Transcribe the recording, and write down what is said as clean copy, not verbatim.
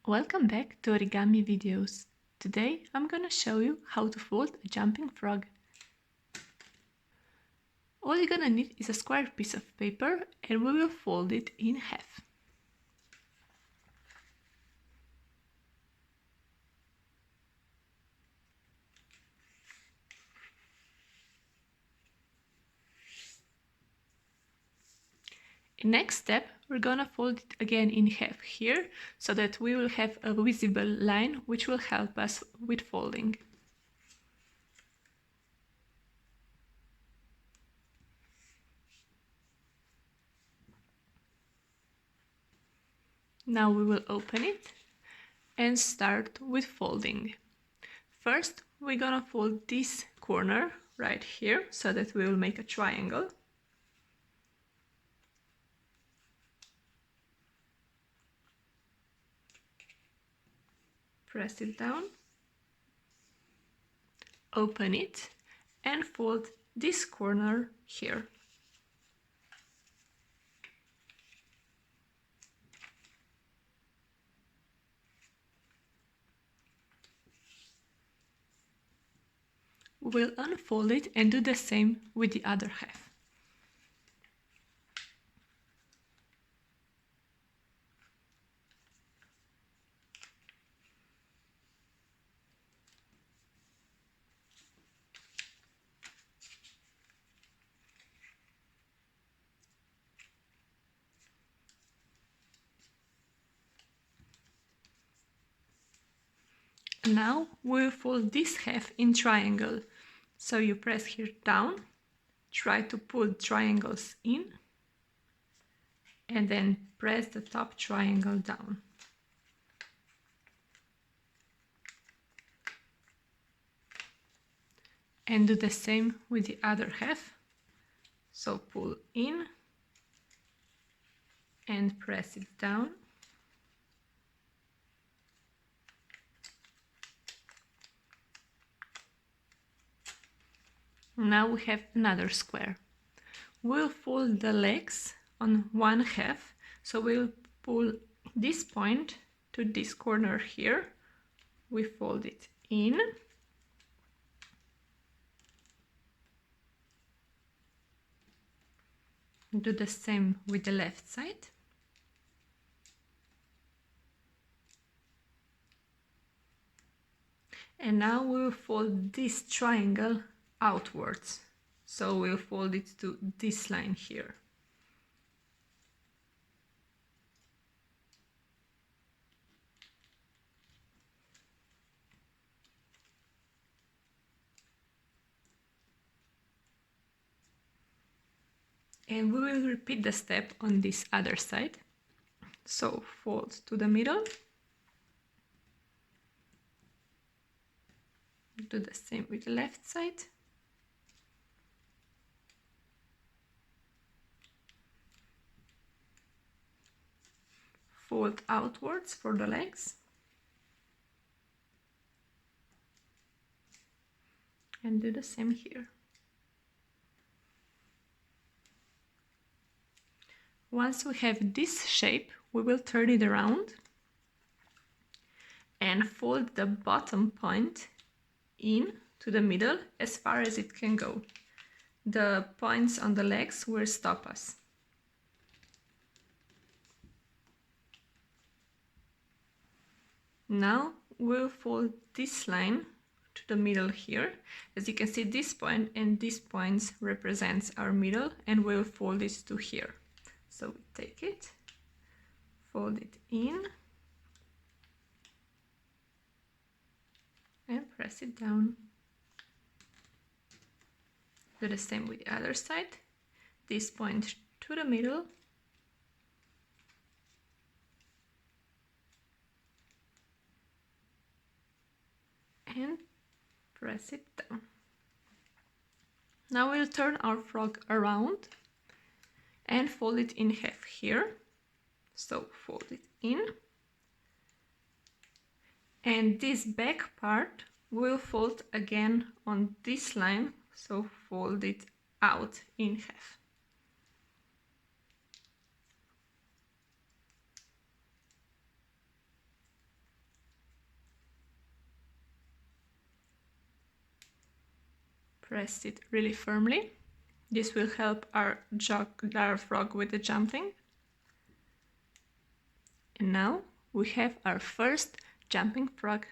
Welcome back to Origami videos. Today I'm gonna show you how to fold a jumping frog. All you're gonna need is a square piece of paper and we will fold it in half. Next step, we're gonna fold it again in half here so that we will have a visible line which will help us with folding. Now we will open it and start with folding. First, we're gonna fold this corner right here so that we will make a triangle. Press it down, open it, and fold this corner here. We'll unfold it and do the same with the other half. Now we'll fold this half in triangle. So you press here down, try to pull triangles in, and then press the top triangle down. And do the same with the other half. So pull in and press it down. Now we have another square. We'll fold the legs on one half, so we'll pull this point to this corner here. We fold it in. Do the same with the left side. And now we'll fold this triangle outwards. So we'll fold it to this line here. And we will repeat the step on this other side. So fold to the middle. Do the same with the left side. Fold outwards for the legs. And do the same here. Once we have this shape, we will turn it around and fold the bottom point in to the middle as far as it can go. The points on the legs will stop us. Now we'll fold this line to the middle here. As you can see, this point and these points represents our middle, and we'll fold it to here. So we take it, fold it in, and press it down. Do the same with the other side. This point to the middle. And press it down. Now we'll turn our frog around and fold it in half here. So fold it in. And this back part will fold again on this line, so fold it out in half. press it really firmly. This will help our frog with the jumping. And now we have our first jumping frog